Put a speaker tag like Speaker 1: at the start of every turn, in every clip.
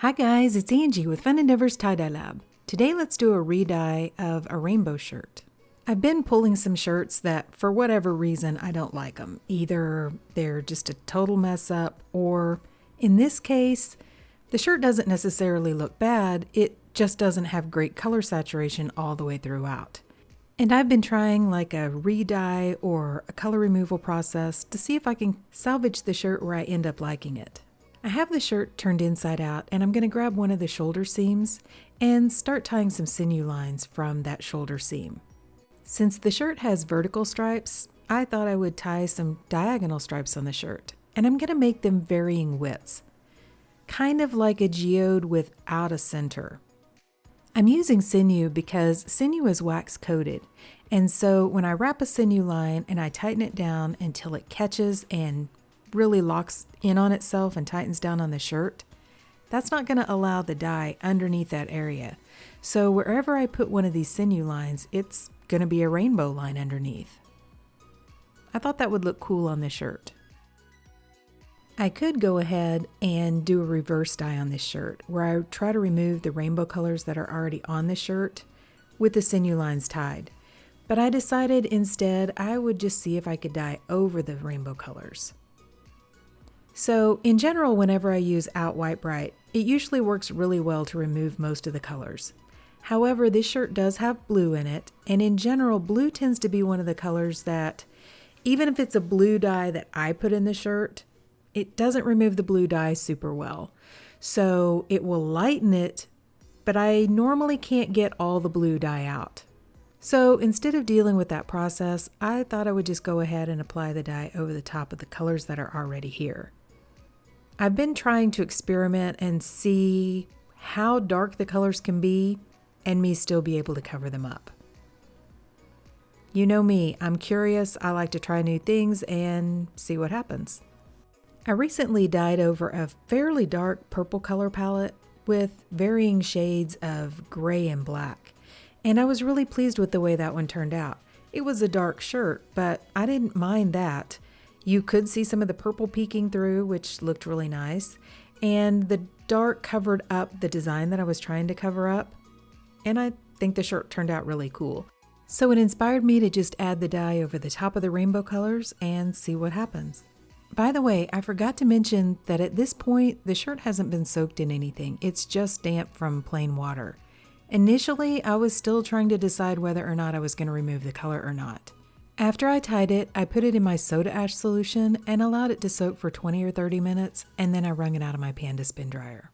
Speaker 1: Hi guys, it's Angie with Fun Endeavors Tie-Dye Lab. Today let's do a redye of a rainbow shirt. I've been pulling some shirts that for whatever reason I don't like them. Either they're just a total mess up, or in this case, the shirt doesn't necessarily look bad, it just doesn't have great color saturation all the way throughout. And I've been trying like a redye or a color removal process to see if I can salvage the shirt where I end up liking it. I have the shirt turned inside out, and I'm going to grab one of the shoulder seams and start tying some sinew lines from that shoulder seam. Since the shirt has vertical stripes, I thought I would tie some diagonal stripes on the shirt, and I'm going to make them varying widths, kind of like a geode without a center. I'm using sinew because sinew is wax coated, and so when I wrap a sinew line and I tighten it down until it catches and really locks in on itself and tightens down on the shirt, that's not going to allow the dye underneath that area. So wherever I put one of these sinew lines, it's going to be a rainbow line underneath. I thought that would look cool on this shirt. I could go ahead and do a reverse dye on this shirt where I try to remove the rainbow colors that are already on the shirt with the sinew lines tied. But I decided instead I would just see if I could dye over the rainbow colors. So in general, whenever I use Out White Bright, it usually works really well to remove most of the colors. However, this shirt does have blue in it, and in general, blue tends to be one of the colors that, even if it's a blue dye that I put in the shirt, it doesn't remove the blue dye super well. So it will lighten it, but I normally can't get all the blue dye out. So instead of dealing with that process, I thought I would just go ahead and apply the dye over the top of the colors that are already here. I've been trying to experiment and see how dark the colors can be and me still be able to cover them up. You know me, I'm curious, I like to try new things and see what happens. I recently dyed over a fairly dark purple color palette with varying shades of gray and black, and I was really pleased with the way that one turned out. It was a dark shirt, but I didn't mind that. You could see some of the purple peeking through, which looked really nice, and the dark covered up the design that I was trying to cover up, and I think the shirt turned out really cool. So it inspired me to just add the dye over the top of the rainbow colors and see what happens. By the way, I forgot to mention that at this point, the shirt hasn't been soaked in anything. It's just damp from plain water. Initially, I was still trying to decide whether or not I was going to remove the color or not. After I tied it, I put it in my soda ash solution and allowed it to soak for 20 or 30 minutes, and then I wrung it out of my Panda spin dryer.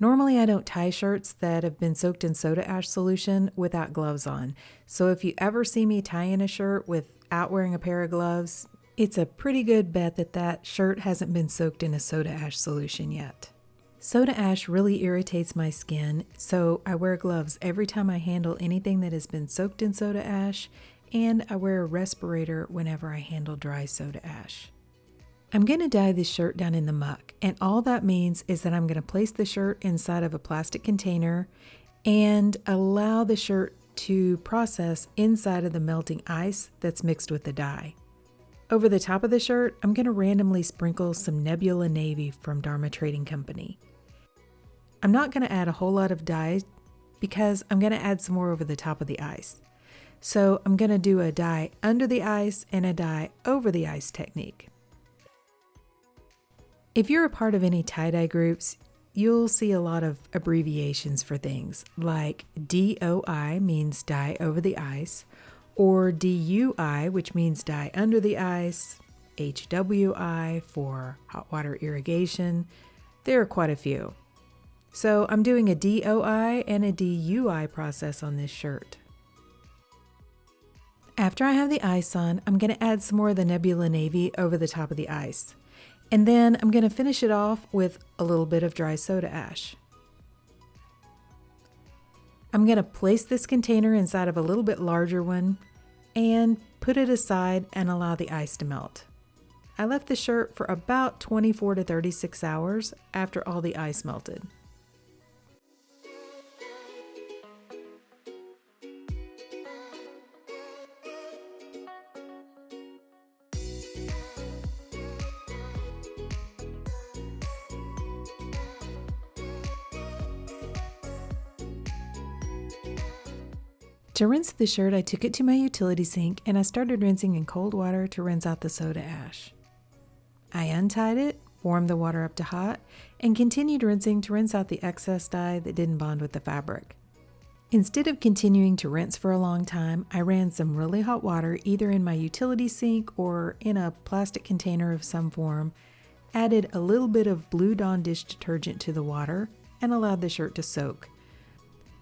Speaker 1: Normally I don't tie shirts that have been soaked in soda ash solution without gloves on, so if you ever see me tying a shirt without wearing a pair of gloves, it's a pretty good bet that that shirt hasn't been soaked in a soda ash solution yet. Soda ash really irritates my skin, so I wear gloves every time I handle anything that has been soaked in soda ash, and I wear a respirator whenever I handle dry soda ash. I'm going to dye this shirt down in the muck, and all that means is that I'm going to place the shirt inside of a plastic container and allow the shirt to process inside of the melting ice that's mixed with the dye. Over the top of the shirt, I'm going to randomly sprinkle some Nebula Navy from Dharma Trading Company. I'm not going to add a whole lot of dye because I'm going to add some more over the top of the ice. So I'm going to do a dye under the ice and a dye over the ice technique. If you're a part of any tie-dye groups, you'll see a lot of abbreviations for things like DOI means dye over the ice, or DUI, which means dye under the ice, HWI for hot water irrigation. There are quite a few. So I'm doing a DOI and a DUI process on this shirt. After I have the ice on, I'm going to add some more of the Nebula Navy over the top of the ice. And then I'm going to finish it off with a little bit of dry soda ash. I'm going to place this container inside of a little bit larger one and put it aside and allow the ice to melt. I left the shirt for about 24 to 36 hours after all the ice melted. To rinse the shirt, I took it to my utility sink and I started rinsing in cold water to rinse out the soda ash. I untied it, warmed the water up to hot, and continued rinsing to rinse out the excess dye that didn't bond with the fabric. Instead of continuing to rinse for a long time, I ran some really hot water either in my utility sink or in a plastic container of some form, added a little bit of Blue Dawn dish detergent to the water, and allowed the shirt to soak.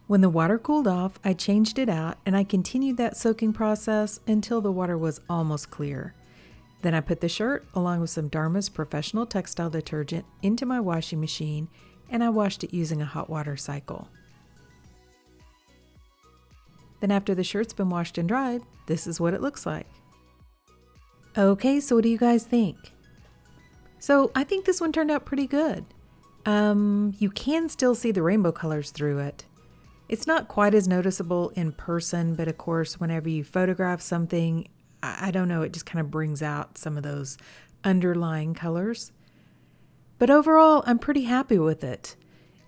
Speaker 1: When the water cooled off, I changed it out and I continued that soaking process until the water was almost clear. Then I put the shirt, along with some Dharma's professional textile detergent, into my washing machine and I washed it using a hot water cycle. Then after the shirt's been washed and dried, this is what it looks like. Okay, so what do you guys think? So I think this one turned out pretty good. You can still see the rainbow colors through it. It's not quite as noticeable in person, but of course, whenever you photograph something, I don't know, it just kind of brings out some of those underlying colors. But overall, I'm pretty happy with it.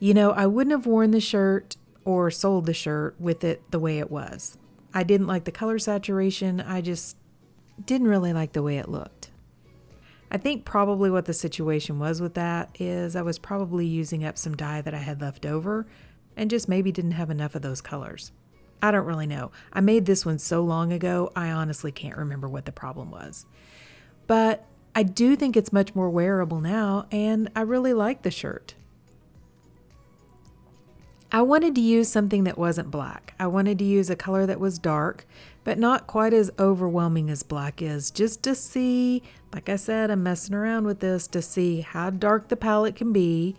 Speaker 1: You know, I wouldn't have worn the shirt or sold the shirt with it the way it was. I didn't like the color saturation. I just didn't really like the way it looked. I think probably what the situation was with that is I was probably using up some dye that I had left over and just maybe didn't have enough of those colors. I don't really know. I made this one so long ago, I honestly can't remember what the problem was. But I do think it's much more wearable now, and I really like the shirt. I wanted to use something that wasn't black. I wanted to use a color that was dark, but not quite as overwhelming as black is, just to see, like I said, I'm messing around with this to see how dark the palette can be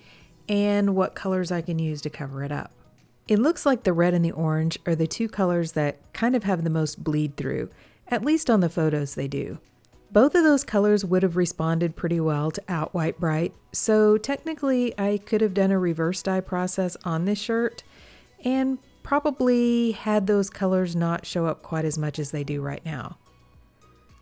Speaker 1: and what colors I can use to cover it up. It looks like the red and the orange are the two colors that kind of have the most bleed through, at least on the photos they do. Both of those colors would have responded pretty well to Out White Bright, so technically I could have done a reverse dye process on this shirt and probably had those colors not show up quite as much as they do right now.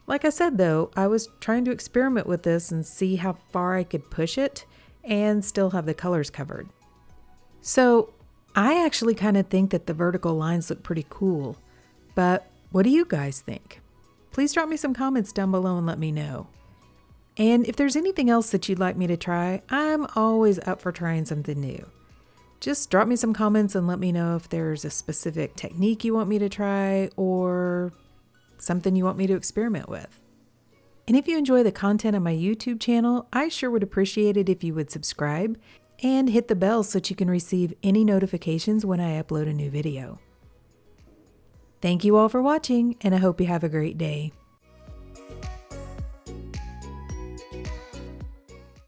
Speaker 1: Like I said though, I was trying to experiment with this and see how far I could push it and still have the colors covered. So I actually kind of think that the vertical lines look pretty cool, but what do you guys think? Please drop me some comments down below and let me know. And if there's anything else that you'd like me to try, I'm always up for trying something new. Just drop me some comments and let me know if there's a specific technique you want me to try or something you want me to experiment with. And if you enjoy the content on my YouTube channel, I sure would appreciate it if you would subscribe and hit the bell so that you can receive any notifications when I upload a new video. Thank you all for watching, and I hope you have a great day.